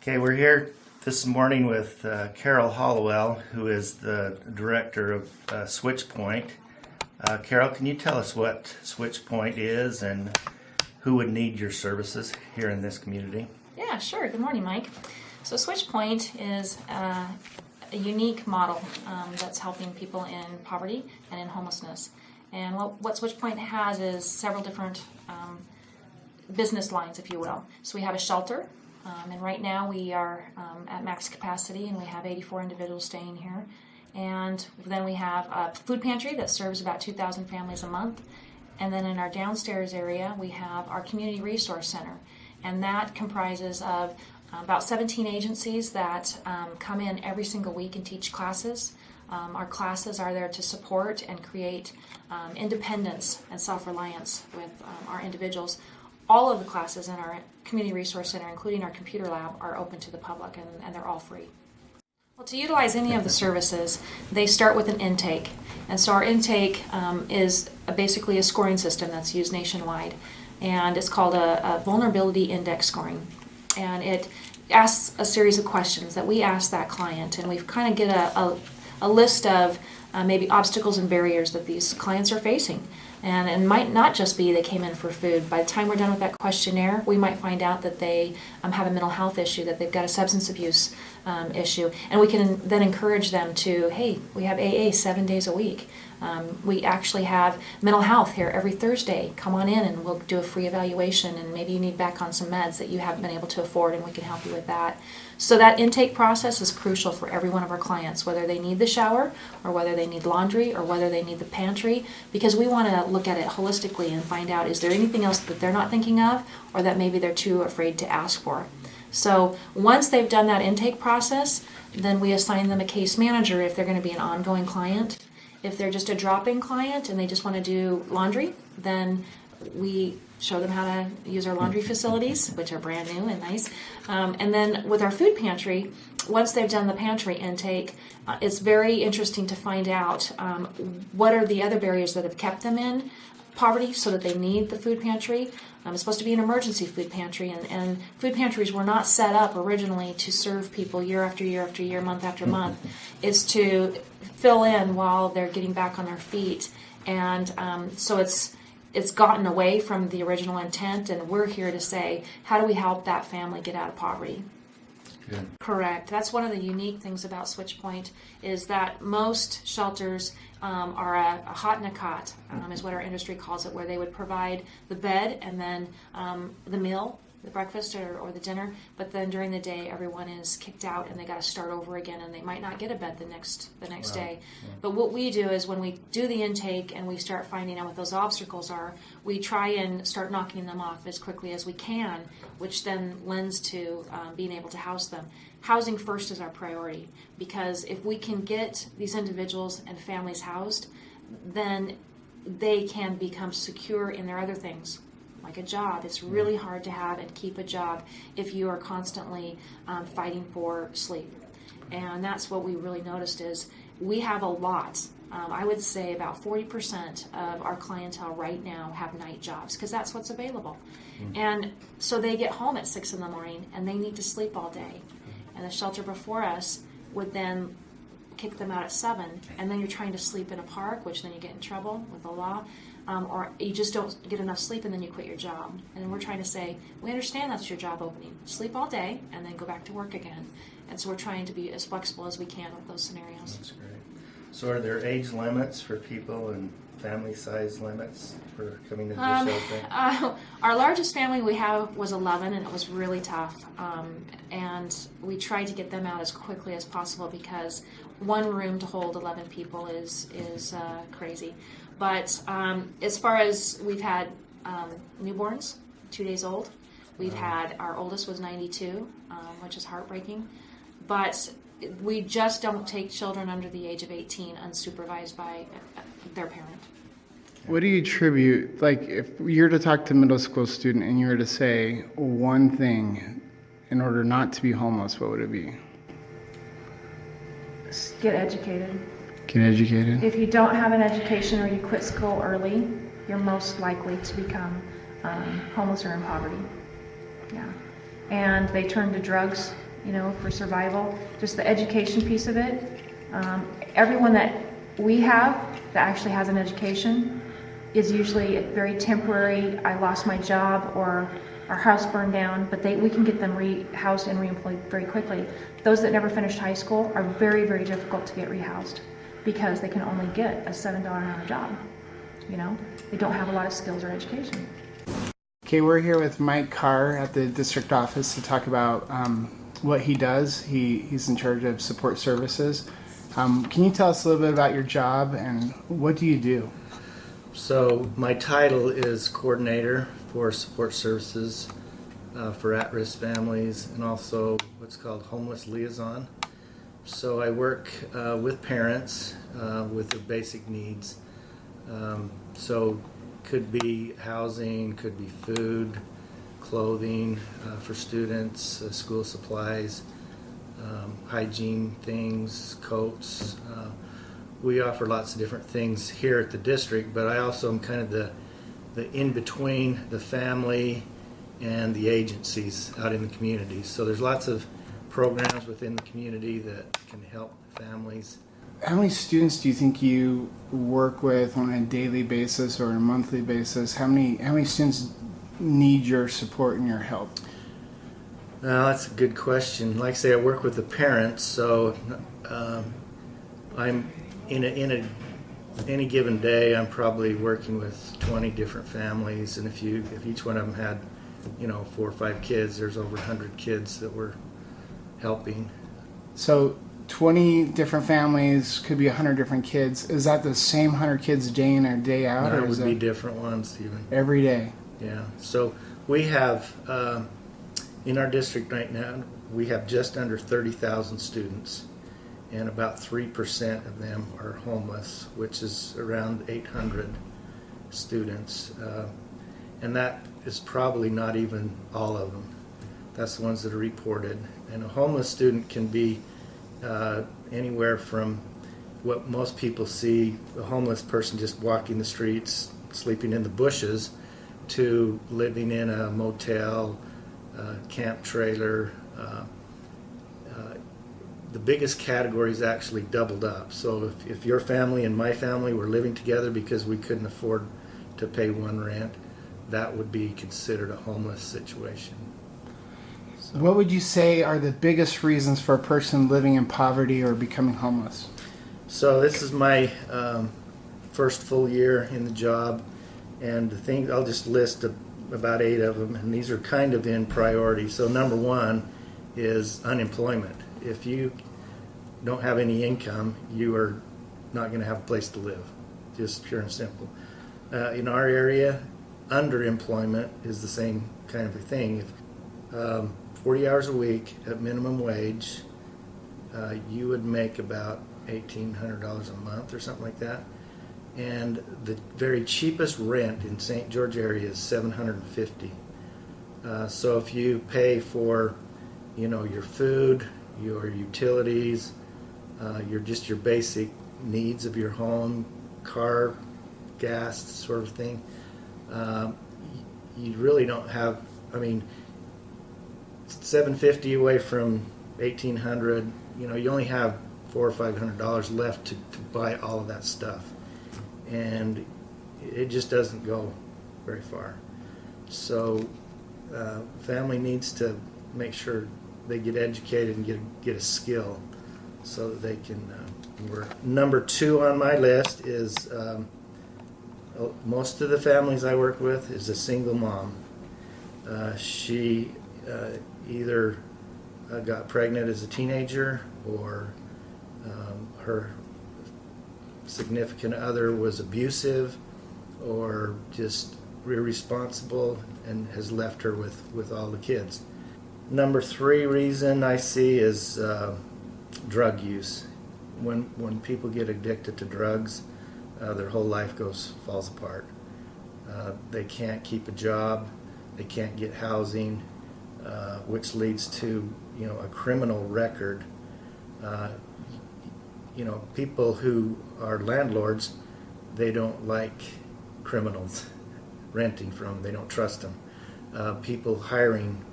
Okay, we're here this morning with Carol Hollowell, who is the director of SwitchPoint. Carol, can you tell us what SwitchPoint is and who would need your services here in this community? Yeah, sure. Good morning, Mike. So SwitchPoint is a unique model that's helping people in poverty and in homelessness. And what SwitchPoint has is several different business lines, if you will. So we have a shelter, and right now we are at max capacity, and we have 84 individuals staying here. And then we have a food pantry that serves about 2,000 families a month. And then in our downstairs area, we have our community resource center, and that comprises of about 17 agencies that come in every single week and teach classes. Our classes are there to support and create independence and self-reliance with our individuals. All of the classes in our community resource center, including our computer lab, are open to the public, and they're all free. Well, to utilize any of the services, they start with an intake. And so our intake is basically a scoring system that's used nationwide. And it's called a vulnerability index scoring. And it asks a series of questions that we ask that client. And we kind of get a list of maybe obstacles and barriers that these clients are facing. And it might not just be they came in for food. By the time we're done with that questionnaire, we might find out that they have a mental health issue, that they've got a substance abuse issue. And we can then encourage them to, hey, we have AA 7 days a week. We actually have mental health here every Thursday. Come on in and we'll do a free evaluation, and maybe you need back on some meds that you haven't been able to afford, and we can help you with that. So that intake process is crucial for every one of our clients, whether they need the shower or whether they need laundry or whether they need the pantry, because we want to look at it holistically and find out, is there anything else that they're not thinking of or that maybe they're too afraid to ask for. So once they've done that intake process, then we assign them a case manager if they're going to be an ongoing client. If they're just a drop-in client and they just want to do laundry, then we show them how to use our laundry facilities, which are brand new and nice. And then with our food pantry, once they've done the pantry intake, it's very interesting to find out what are the other barriers that have kept them in poverty so that they need the food pantry. It's supposed to be an emergency food pantry, and food pantries were not set up originally to serve people year after year after year, month after month. It's to fill in while they're getting back on their feet. And so it's gotten away from the original intent, and we're here to say, how do we help that family get out of poverty? Good. Correct. That's one of the unique things about SwitchPoint, is that most shelters are a hot and a cot, is what our industry calls it, where they would provide the bed and then the meal, the breakfast or the dinner, but then during the day everyone is kicked out and they got to start over again, and they might not get a bed the next day. Yeah. But what we do is when we do the intake and we start finding out what those obstacles are, we try and start knocking them off as quickly as we can, which then lends to being able to house them. Housing first is our priority, because if we can get these individuals and families housed, then they can become secure in their other things. Like a job, it's really hard to have and keep a job if you are constantly fighting for sleep. And that's what we really noticed is we have a lot. I would say about 40% of our clientele right now have night jobs, because that's what's available. And so they get home at 6 in the morning and they need to sleep all day. And the shelter before us would then kick them out at 7, and then you're trying to sleep in a park, which then you get in trouble with the law. Or you just don't get enough sleep and then you quit your job. And we're trying to say, we understand that's your job opening. Sleep all day and then go back to work again. And so we're trying to be as flexible as we can with those scenarios. That's great. So are there age limits for people and family size limits for coming to the shelter? Our largest family we have was 11, and it was really tough. And we tried to get them out as quickly as possible, because one room to hold 11 people is crazy. But as far as we've had newborns, 2 days old. We've had, our oldest was 92, which is heartbreaking. But we just don't take children under the age of 18 unsupervised by their parent. What do you attribute, like if you were to talk to a middle school student and you were to say one thing in order not to be homeless, what would it be? Get educated. Get educated? If you don't have an education or you quit school early, you're most likely to become homeless or in poverty. Yeah. And they turn to drugs you know, for survival. Just the education piece of it. Everyone that we have that actually has an education is usually very temporary. I lost my job or our house burned down, but we can get them rehoused and reemployed very quickly. Those that never finished high school are very, very difficult to get rehoused because they can only get a $7 an hour job. You know, they don't have a lot of skills or education. Okay, we're here with Mike Carr at the district office to talk about what he does. He's in charge of support services. Can you tell us a little bit about your job and what do you do? So my title is coordinator for support services for at-risk families and also what's called homeless liaison. So I work with parents with their basic needs. So could be housing, could be food, clothing for students, school supplies, hygiene things, coats. We offer lots of different things here at the district, but I also am kind of the in-between the family and the agencies out in the community. So there's lots of programs within the community that can help families. How many students do you think you work with on a daily basis or a monthly basis? How many students need your support and your help? Well, that's a good question. Like I say, I work with the parents, so I'm in any given day, I'm probably working with 20 different families, and if each one of them had, 4 or 5 kids, there's over 100 kids that we're helping. So 20 different families, could be 100 different kids. Is that the same 100 kids day in or day out? No, or it is would be that different ones even. every day? Yeah. So we have in our district right now, we have just under 30,000 students, and about 3% of them are homeless, which is around 800 students. And that is probably not even all of them. That's the ones that are reported. And a homeless student can be anywhere from what most people see, a homeless person just walking the streets, sleeping in the bushes, to living in a motel, camp trailer. The biggest category is actually doubled up. So if your family and my family were living together because we couldn't afford to pay one rent, that would be considered a homeless situation. What would you say are the biggest reasons for a person living in poverty or becoming homeless? So this is my first full year in the job, and the things I'll just list about 8 of them, and these are kind of in priority. So number 1 is unemployment. If you don't have any income, you are not going to have a place to live, just pure and simple. In our area, underemployment is the same kind of a thing. If 40 hours a week at minimum wage, you would make about $1,800 a month or something like that. And the very cheapest rent in St. George area is $750. So if you pay for, your food, your utilities, your basic needs of your home, car, gas, sort of thing, you really don't have. $750 away from $1,800. You only have $400 or $500 left to buy all of that stuff, and it just doesn't go very far. So, family needs to make sure they get educated and get a skill so that they can work. Number 2 on my list is most of the families I work with is a single mom. She either got pregnant as a teenager, or her significant other was abusive or just irresponsible and has left her with all the kids. Number 3 reason I see is drug use. When people get addicted to drugs, their whole life falls apart. They can't keep a job, they can't get housing, which leads to a criminal record. People who are landlords, they don't like criminals renting from them. They don't trust them. People hiring,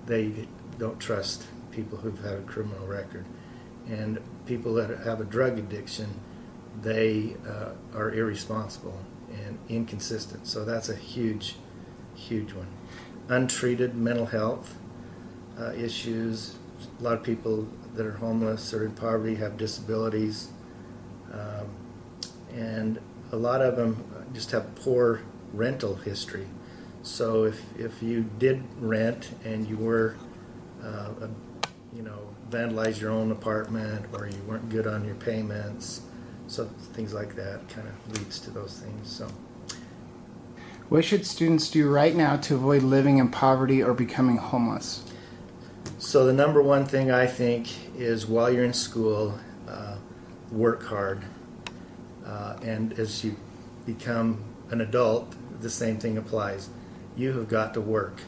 they don't trust people who've had a criminal record. And people that have a drug addiction, they are irresponsible and inconsistent. So that's a huge, huge one. Untreated mental health issues. A lot of people that are homeless or in poverty have disabilities. And a lot of them just have poor rental history. So if you did rent and you were, vandalize your own apartment, or you weren't good on your payments, so things like that kind of leads to those things. So What should students do right now to avoid living in poverty or becoming homeless? So the number one thing I think is while you're in school, work hard. And as you become an adult, the same thing applies. You have got to work.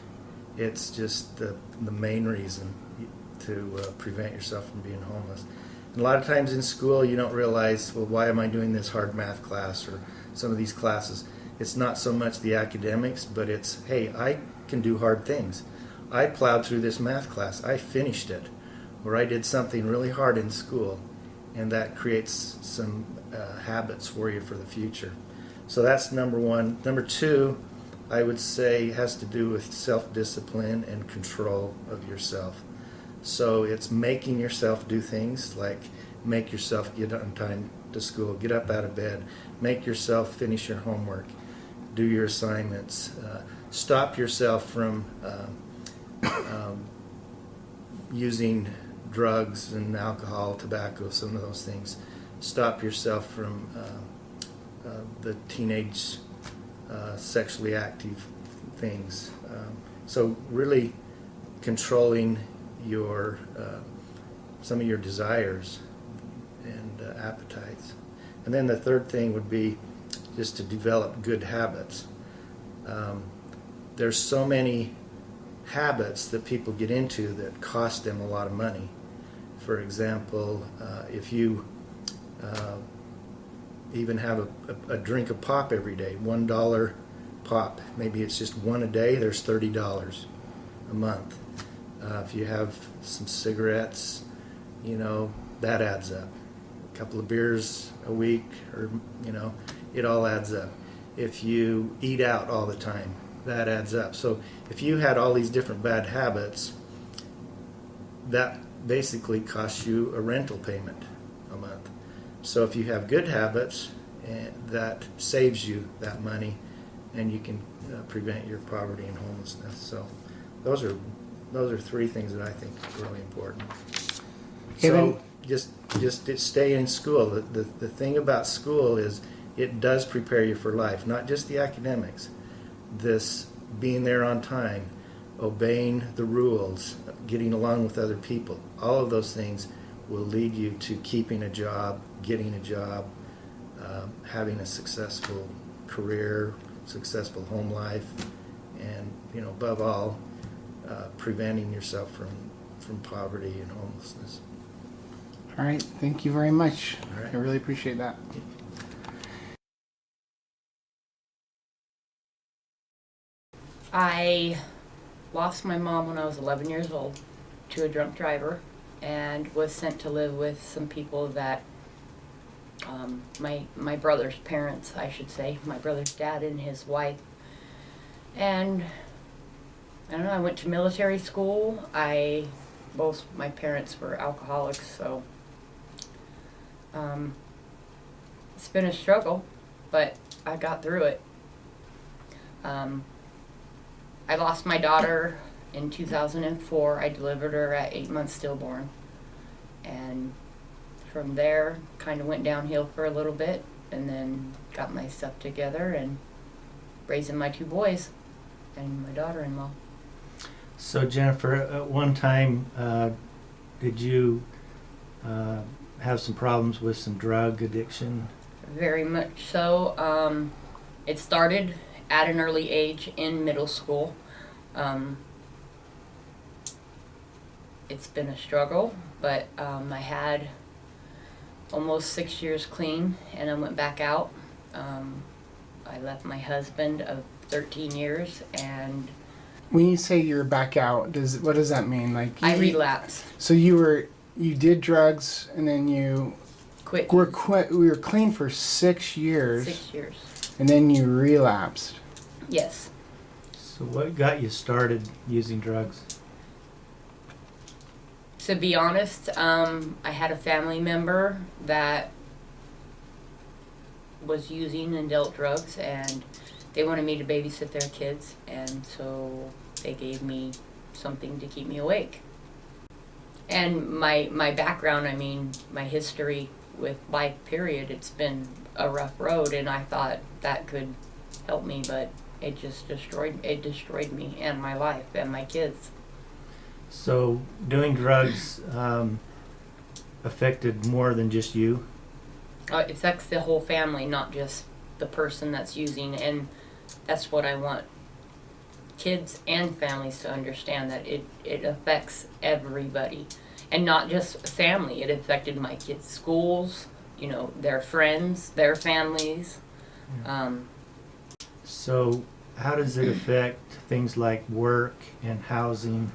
It's just the main reason to prevent yourself from being homeless. And a lot of times in school you don't realize, well, why am I doing this hard math class or some of these classes? It's not so much the academics, but it's, hey, I can do hard things. I plowed through this math class. I finished it. Or I did something really hard in school. And that creates some habits for you for the future. So that's number one. Number two, I would say, has to do with self-discipline and control of yourself. So it's making yourself do things like make yourself get on time to school, get up out of bed, make yourself finish your homework, do your assignments, stop yourself from using drugs and alcohol, tobacco, some of those things. Stop yourself from the teenage sexually active things. So really controlling your some of your desires and appetites. And then the third thing would be just to develop good habits. There's so many habits that people get into that cost them a lot of money. For example, if you even have a drink of pop every day, $1 pop, maybe it's just one a day, there's $30 a month. If you have some cigarettes, that adds up. A couple of beers a week, or it all adds up. If you eat out all the time, that adds up. So if you had all these different bad habits, that basically costs you a rental payment a month. So if you have good habits, that saves you that money, and you can prevent your poverty and homelessness. So those are three things that I think are really important. So just stay in school. The thing about school is it does prepare you for life, not just the academics. This being there on time, obeying the rules, getting along with other people, all of those things will lead you to keeping a job, getting a job, having a successful career, successful home life, and above all, preventing yourself from poverty and homelessness. All right, thank you very much. All right. I really appreciate that. I lost my mom when I was 11 years old to a drunk driver, and was sent to live with some people that my brother's parents, I should say, my brother's dad and his wife. And I don't know, I went to military school. Both my parents were alcoholics, so it's been a struggle, but I got through it. I lost my daughter in 2004. I delivered her at 8 months stillborn. And from there, kind of went downhill for a little bit, and then got my stuff together and raising my two boys and my daughter-in-law. So Jennifer, at one time, did you have some problems with some drug addiction? Very much so. It started at an early age in middle school. It's been a struggle, but I had almost 6 years clean, and I went back out. I left my husband of 13 years, and When you say you're back out, what does that mean? Like I you- relapsed. So you did drugs and then you Quit. we were clean for 6 years 6 years. and then you relapsed. Yes. So what got you started using drugs? To be honest, I had a family member that was using and dealt drugs, and they wanted me to babysit their kids, and so they gave me something to keep me awake. And my background, I mean, my history with life, period, it's been a rough road, and I thought that could help me, but it just destroyed me and my life and my kids. So doing drugs affected more than just you? It affects the whole family, not just the person that's using, and that's what I want kids and families to understand, that it affects everybody, and not just family. It affected my kids' schools, you know, their friends, their families. So how does it affect things like work and housing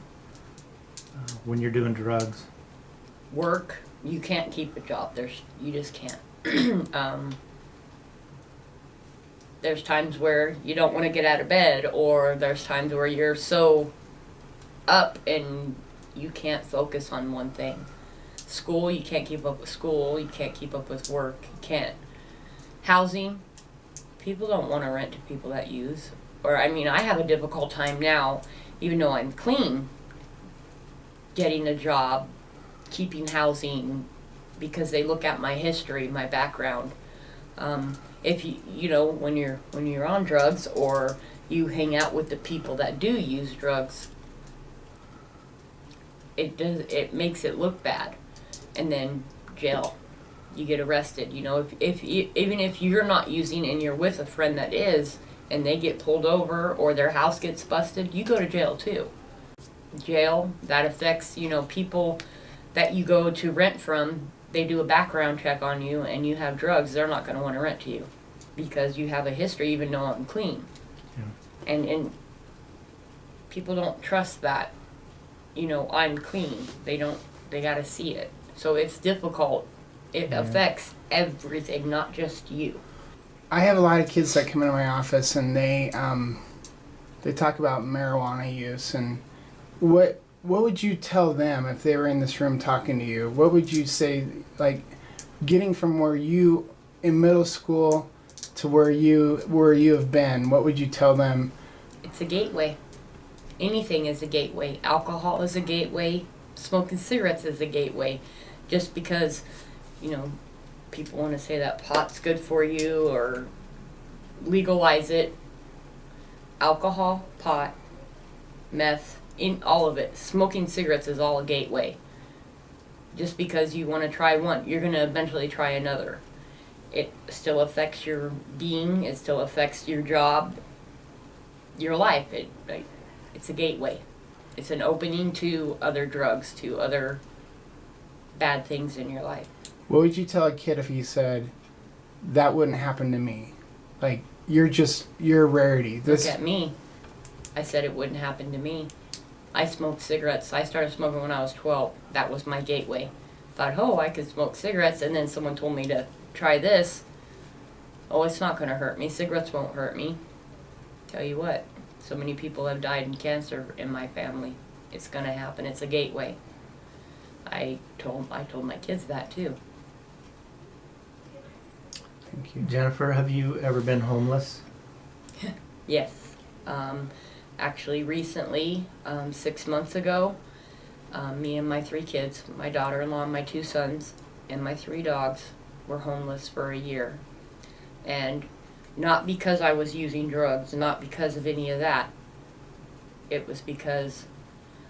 when you're doing drugs? Work, you can't keep a job. You just can't. There's times where you don't want to get out of bed, or there's times where you're so up and you can't focus on one thing. School, you can't keep up with school, you can't keep up with work, you can't. Housing, people don't want to rent to people that use. Or, I mean, I have a difficult time now, even though I'm clean, getting a job, keeping housing, because they look at my history, my background. If you know, when you're on drugs, or you hang out with the people that do use drugs, it makes it look bad, and then jail, you get arrested. You know, even if you're not using and you're with a friend that is, and they get pulled over or their house gets busted, you go to jail too. Jail, that affects, you know, people that you go to rent from. They do a background check on you and you have drugs, they're not going to want to rent to you because you have a history, even though I'm clean. Yeah. And people don't trust that, you know, I'm clean. They got to see it. So it's difficult. It affects everything, not just you. I have a lot of kids that come into my office and they talk about marijuana use, and what would you tell them if they were in this room talking to you? What would you say, like, getting from where you in middle school to where you have been? What would you tell them? It's a gateway. Anything is a gateway. Alcohol is a gateway. Smoking cigarettes is a gateway. Just because, you know, people want to say that pot's good for you or legalize it. Alcohol, pot, meth, in all of it. Smoking cigarettes is all a gateway. Just because you want to try one, you're going to eventually try another. It still affects your being. It still affects your job, your life. It's a gateway. It's an opening to other drugs, to other bad things in your life. What would you tell a kid if he said, that wouldn't happen to me? Like, you're a rarity. Look at me. I said it wouldn't happen to me. I smoked cigarettes. I started smoking when I was 12. That was my gateway. Thought, oh, I could smoke cigarettes, and then someone told me to try this. Oh, it's not going to hurt me. Cigarettes won't hurt me. Tell you what, so many people have died in cancer in my family. It's going to happen. It's a gateway. I told my kids that too. Thank you. Jennifer, have you ever been homeless? Yes. Actually, recently, 6 months ago, me and my 3 kids, my daughter-in-law, my 2 sons, and my 3 dogs were homeless for a year. And not because I was using drugs, not because of any of that. It was because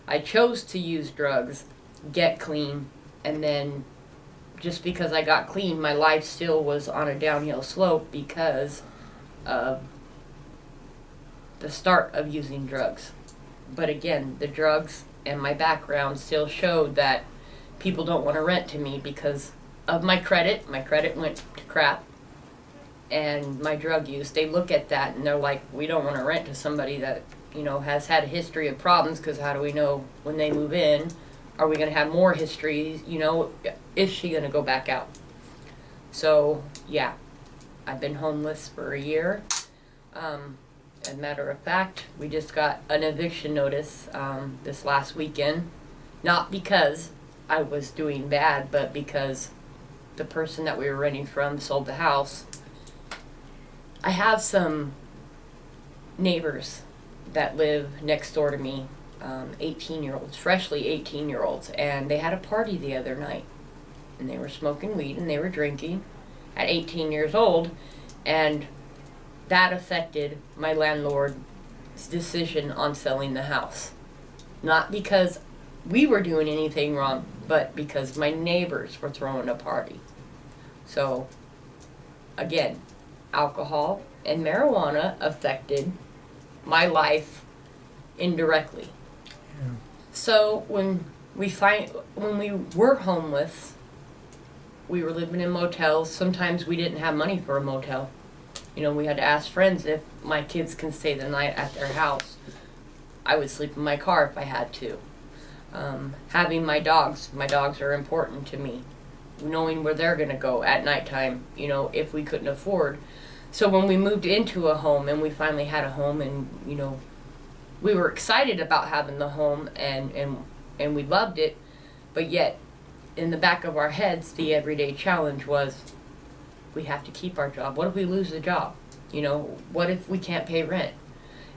I chose to use drugs, get clean, and then just because I got clean, my life still was on a downhill slope because of the start of using drugs. But again, the drugs and my background still showed that people don't want to rent to me because of my credit. My credit went to crap. And my drug use, they look at that and they're like, we don't want to rent to somebody that has had a history of problems, because how do we know when they move in? Are we going to have more history? Is she going to go back out? So, yeah, I've been homeless for a year. As a matter of fact, we just got an eviction notice this last weekend. Not because I was doing bad, but because the person that we were renting from sold the house. I have some neighbors that live next door to me, 18-year-olds, freshly 18-year-olds, and they had a party the other night. And they were smoking weed and they were drinking at 18 years old, and that affected my landlord's decision on selling the house. Not because we were doing anything wrong, but because my neighbors were throwing a party. So, again, alcohol and marijuana affected my life indirectly. Yeah. So when we were homeless, we were living in motels. Sometimes we didn't have money for a motel. We had to ask friends if my kids can stay the night at their house. I would sleep in my car if I had to. Having my dogs are important to me. Knowing where they're gonna go at nighttime, if we couldn't afford. So when we moved into a home and we finally had a home, and we were excited about having the home, and we loved it, but yet in the back of our heads the everyday challenge was, we have to keep our job. What if we lose the job? What if we can't pay rent?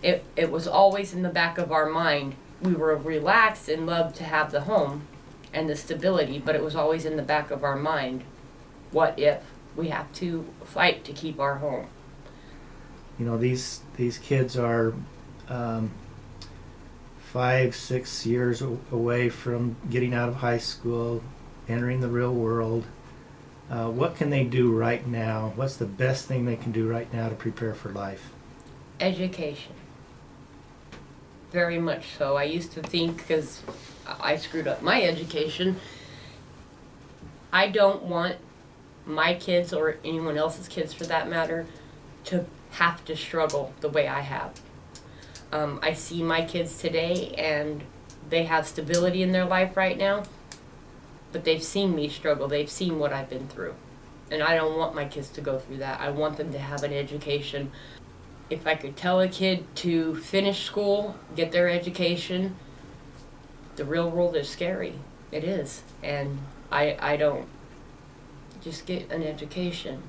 It was always in the back of our mind. We were relaxed and loved to have the home and the stability, but it was always in the back of our mind, what if we have to fight to keep our home? These kids are 5-6 years away from getting out of high school, entering the real world. What can they do right now? What's the best thing they can do right now to prepare for life? Education. Very much so. I used to think, because I screwed up my education, I don't want my kids, or anyone else's kids for that matter, to have to struggle the way I have. I see my kids today and they have stability in their life right now, but they've seen me struggle. They've seen what I've been through. And I don't want my kids to go through that. I want them to have an education. If I could tell a kid to finish school, get their education, the real world is scary. It is. And I don't just get an education.